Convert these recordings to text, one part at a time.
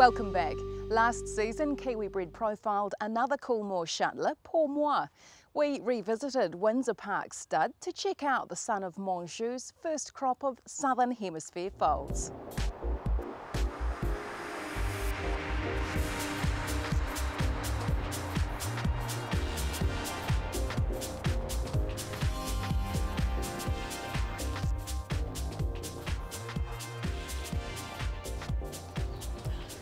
Welcome back. Last season, Kiwi Bred profiled another Coolmore shuttler, Pour Moi. We revisited Windsor Park stud to check out the son of Monjou's first crop of Southern Hemisphere foals.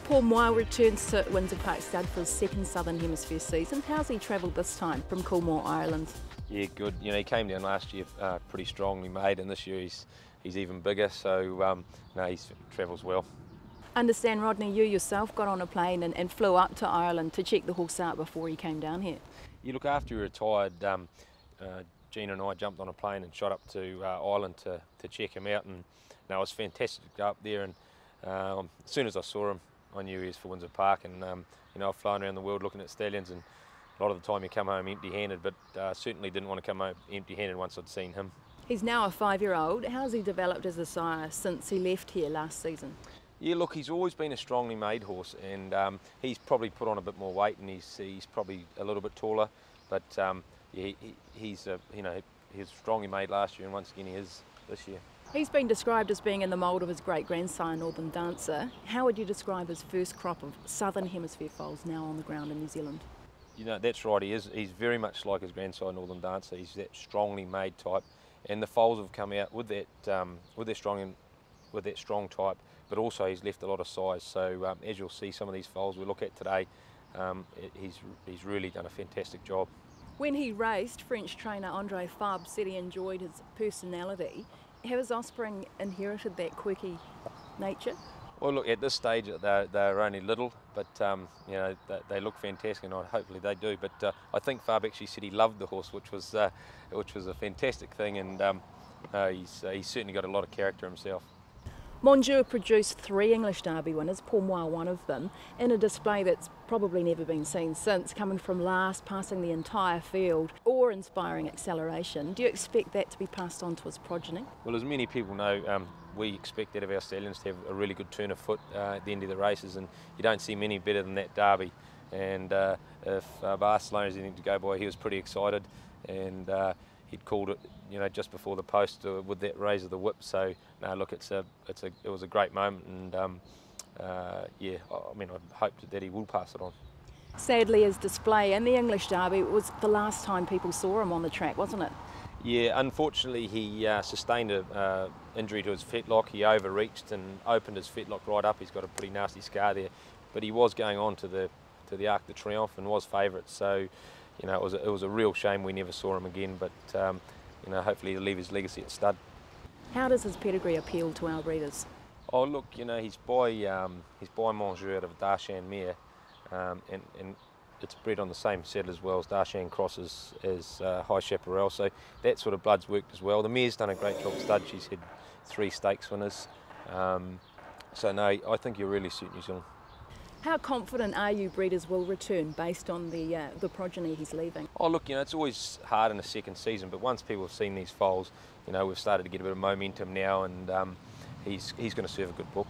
Pour Moi returns to Windsor Park stud for his second Southern Hemisphere season. How's he travelled this time from Coolmore, Ireland? Yeah, good. You know, he came down last year pretty strongly made, and this year he's even bigger. So no, he travels well. Understand, Rodney, you yourself got on a plane and flew up to Ireland to check the horse out before he came down here. You look, after he retired, Gina and I jumped on a plane and shot up to Ireland to check him out, and no, it was fantastic to go up there. And as soon as I saw him, I knew he was for Windsor Park, and you know, I've flown around the world looking at stallions, and a lot of the time you come home empty-handed, but certainly didn't want to come home empty-handed once I'd seen him. He's now a 5-year-old. How's he developed as a sire since he left here last season? Yeah, look, he's always been a strongly made horse, and he's probably put on a bit more weight, and he's probably a little bit taller, but yeah, he's you know, he was strongly made last year, and once again he is this year. He's been described as being in the mould of his great-grandsire, Northern Dancer. How would you describe his first crop of Southern Hemisphere foals now on the ground in New Zealand? You know, that's right, he is. He's very much like his grandsire, Northern Dancer. He's that strongly made type, and the foals have come out with that strong type, but also he's left a lot of size. So as you'll see, some of these foals we look at today, he's really done a fantastic job. When he raced, French trainer Andre Fabre said he enjoyed his personality. Have his offspring inherited that quirky nature? Well, look, at this stage they're only little, but you know, they look fantastic, and hopefully they do. But I think Fabre actually said he loved the horse, which was a fantastic thing, and he's certainly got a lot of character himself. Monjou produced 3 English Derby winners, Pour Moi one of them, in a display that's probably never been seen since, coming from last, passing the entire field, awe-inspiring acceleration. Do you expect that to be passed on to his progeny? Well, as many people know, we expect that of our stallions to have a really good turn of foot at the end of the races, and you don't see many better than that Derby. And if Barcelona's anything to go by, he was pretty excited, and he'd called it, you know, just before the post with that raise of the whip. So no, look, it was a great moment, and yeah, I mean, I hope that he will pass it on. Sadly, his display in the English Derby was the last time people saw him on the track, wasn't it? Yeah, unfortunately he sustained an injury to his fetlock. He overreached and opened his fetlock right up. He's got a pretty nasty scar there, but he was going on to the Arc de Triomphe and was favourite. So, you know, it was a real shame we never saw him again. But you know, hopefully he'll leave his legacy at stud. How does his pedigree appeal to our breeders? Oh, look, you know, he's by Monjou out of Darshan mare, and it's bred on the same saddle as well as Darshan crosses as High Chaparral, so that sort of blood's worked as well. The mare's done a great job stud. She's had 3 stakes winners, so no, I think he'll really suit New Zealand. How confident are you breeders will return based on the progeny he's leaving? Oh, look, you know, it's always hard in the second season, but once people have seen these foals, you know, we've started to get a bit of momentum now, and he's going to serve a good book.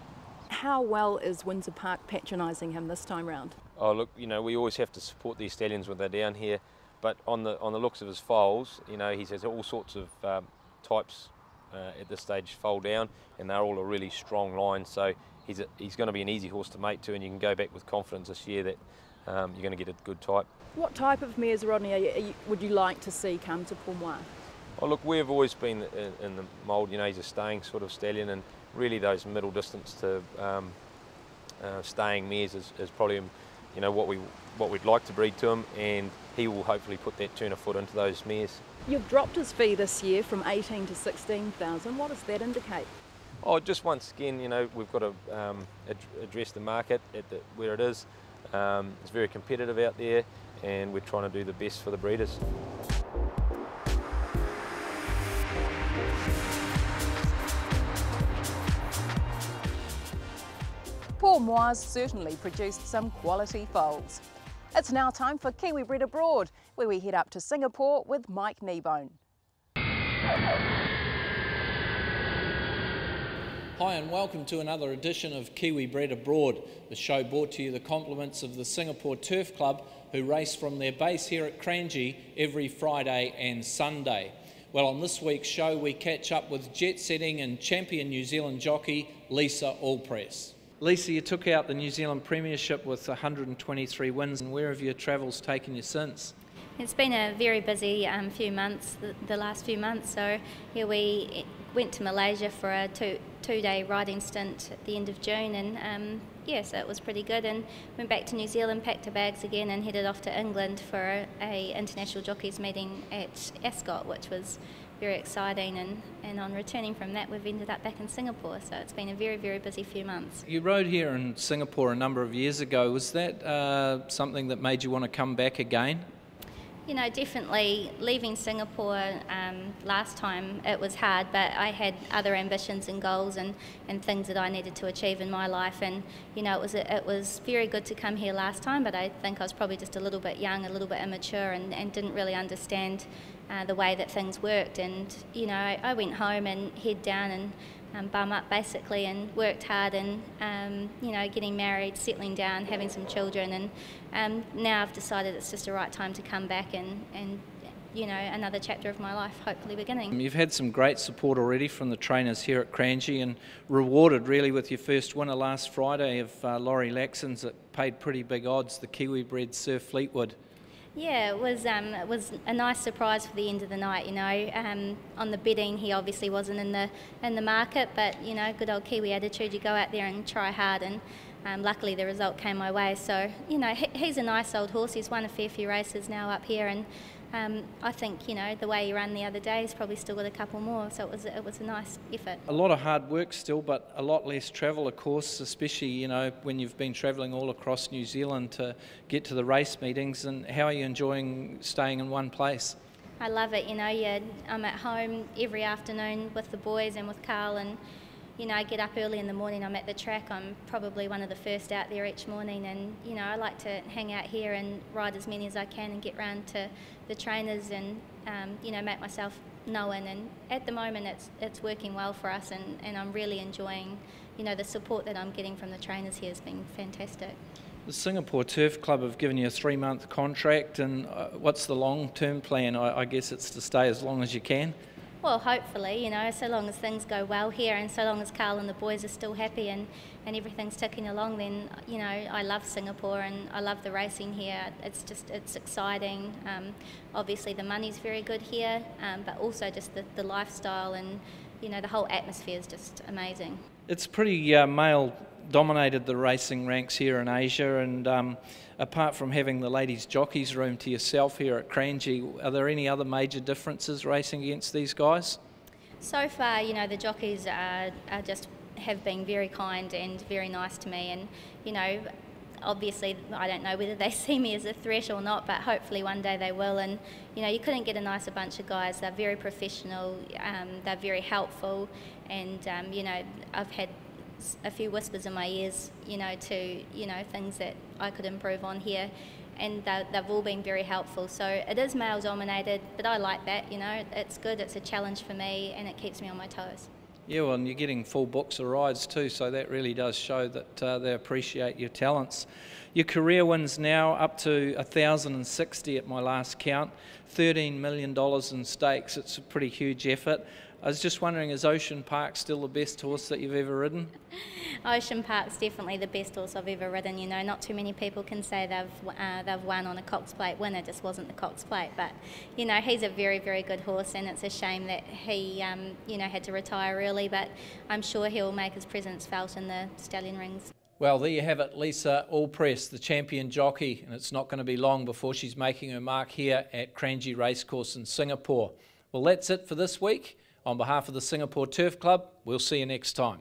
How well is Windsor Park patronising him this time round? Oh, look, you know, we always have to support these stallions when they're down here, but on the looks of his foals, you know, he has all sorts of types at this stage foal down, and they're all a really strong line, so he's going to be an easy horse to mate to, and you can go back with confidence this year that you're going to get a good type. What type of mares, Rodney, would you like to see come to Pour Moi? Oh, look, we've always been in the mould, you know, he's a staying sort of stallion, and really those middle distance to staying mares is probably, you know, what we'd like to breed to him, and he will hopefully put that turn of foot into those mares. You've dropped his fee this year from 18 to 16,000. What does that indicate? Oh, just once again, you know, we've got to address the market at where it is. It's very competitive out there, and we're trying to do the best for the breeders. Pour Moi's certainly produced some quality foals. It's now time for Kiwi Bred Abroad, where we head up to Singapore with Mike Kneebone. Hi and welcome to another edition of Kiwi Bred Abroad, the show brought to you the compliments of the Singapore Turf Club, who race from their base here at Kranji every Friday and Sunday. Well, on this week's show we catch up with jet-setting and champion New Zealand jockey Lisa Allpress. Lisa, you took out the New Zealand Premiership with 123 wins, and where have your travels taken you since? It's been a very busy few months, the last few months. So here we went to Malaysia for a two-day riding stint at the end of June, and so it was pretty good. And went back to New Zealand, packed our bags again, and headed off to England for a international jockeys meeting at Ascot, which was very exciting. And on returning from that, we've ended up back in Singapore. So it's been a very, very busy few months. You rode here in Singapore a number of years ago. Was that something that made you want to come back again? You know, definitely leaving Singapore last time, it was hard, but I had other ambitions and goals and things that I needed to achieve in my life, and you know, it was very good to come here last time, but I think I was probably just a little bit young, a little bit immature, and didn't really understand the way that things worked. And you know, I went home and head down and bum up basically, and worked hard, and you know, getting married, settling down, having some children, and now I've decided it's just the right time to come back and you know, another chapter of my life hopefully beginning. You've had some great support already from the trainers here at Kranji, and rewarded really with your first winner last Friday of Laurie Laxon's that paid pretty big odds, the Kiwi Bred Sir Fleetwood. Yeah, it was a nice surprise for the end of the night. You know, on the betting, he obviously wasn't in the market, but you know, good old Kiwi attitude. You go out there and try hard, and luckily the result came my way. So you know, he's a nice old horse. He's won a fair few races now up here, and I think, you know, the way he ran the other day, he's probably still got a couple more. So it was a nice effort. A lot of hard work still, but a lot less travel, of course, especially, you know, when you've been travelling all across New Zealand to get to the race meetings. And how are you enjoying staying in one place? I love it. You know, I'm at home every afternoon with the boys and with Carl, and you know, I get up early in the morning, I'm at the track, I'm probably one of the first out there each morning, and you know, I like to hang out here and ride as many as I can and get round to the trainers and you know, make myself known. And at the moment it's working well for us, and I'm really enjoying, you know, the support that I'm getting from the trainers here has been fantastic. The Singapore Turf Club have given you a 3-month contract, and what's the long-term plan? I guess it's to stay as long as you can. Well, hopefully, you know, so long as things go well here, and so long as Carl and the boys are still happy and everything's ticking along, then, you know, I love Singapore and I love the racing here. It's exciting. Obviously the money's very good here, but also just the lifestyle and, you know, the whole atmosphere is just amazing. It's pretty male-dominated, the racing ranks here in Asia, and apart from having the ladies' jockeys room to yourself here at Kranji, are there any other major differences racing against these guys? So far, you know, the jockeys have been very kind and very nice to me, and you know, obviously I don't know whether they see me as a threat or not, but hopefully one day they will. And you know, you couldn't get a nicer bunch of guys. They're very professional, they're very helpful, and you know, I've had a few whispers in my ears, you know, to, you know, things that I could improve on here, and they've all been very helpful. So it is male dominated, but I like that, you know, it's good, it's a challenge for me, and it keeps me on my toes. Yeah, well, and you're getting full books of rides too, so that really does show that they appreciate your talents. Your career wins now up to 1,060 at my last count, $13 million in stakes. It's a pretty huge effort. I was just wondering, is Ocean Park still the best horse that you've ever ridden? Ocean Park's definitely the best horse I've ever ridden. You know, not too many people can say they've won on a Cox Plate win. It just wasn't the Cox Plate, but you know, he's a very, very good horse, and it's a shame that he you know, had to retire early, but I'm sure he'll make his presence felt in the stallion rings. Well, there you have it, Lisa Allpress, the champion jockey, and it's not going to be long before she's making her mark here at Kranji Racecourse in Singapore. Well, that's it for this week. On behalf of the Singapore Turf Club, we'll see you next time.